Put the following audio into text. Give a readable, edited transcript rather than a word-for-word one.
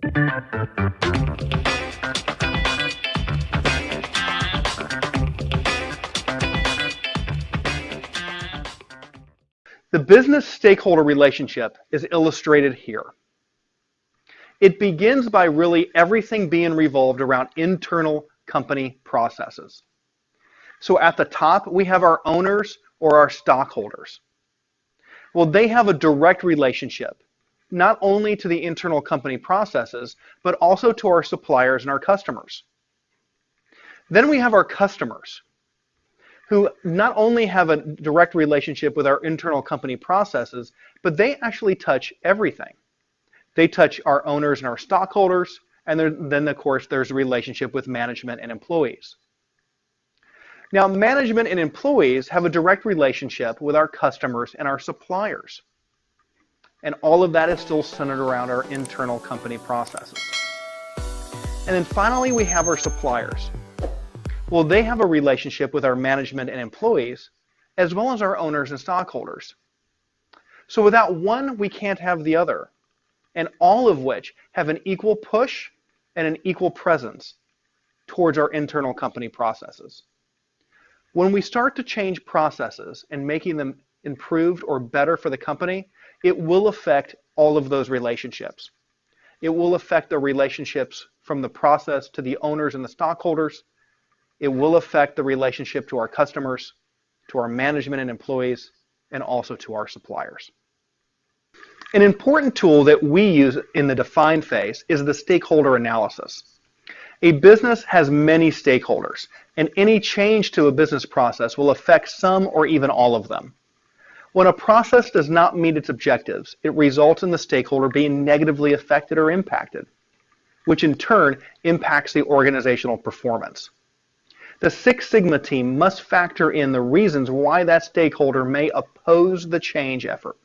The business stakeholder relationship is illustrated here. It begins by really everything being revolved around internal company processes. So at the top, we have our owners or our stockholders. Well, they have a direct relationship, not only to the internal company processes, but also to our suppliers and our customers. Then we have our customers, who not only have a direct relationship with our internal company processes, but they actually touch everything. They touch our owners and our stockholders, and then of course there's a relationship with management and employees. Now, management and employees have a direct relationship with our customers and our suppliers. And all of that is still centered around our internal company processes. And then finally, we have our suppliers. Well, they have a relationship with our management and employees, as well as our owners and stockholders. So without one, we can't have the other, and all of which have an equal push and an equal presence towards our internal company processes. When we start to change processes and making them improved or better for the company, it will affect all of those relationships. It will affect the relationships from the process to the owners and the stockholders. It will affect the relationship to our customers, to our management and employees, and also to our suppliers. An important tool that we use in the define phase is the stakeholder analysis. A business has many stakeholders, and any change to a business process will affect some or even all of them. When a process does not meet its objectives, it results in the stakeholder being negatively affected or impacted, which in turn impacts the organizational performance. The Six Sigma team must factor in the reasons why that stakeholder may oppose the change effort.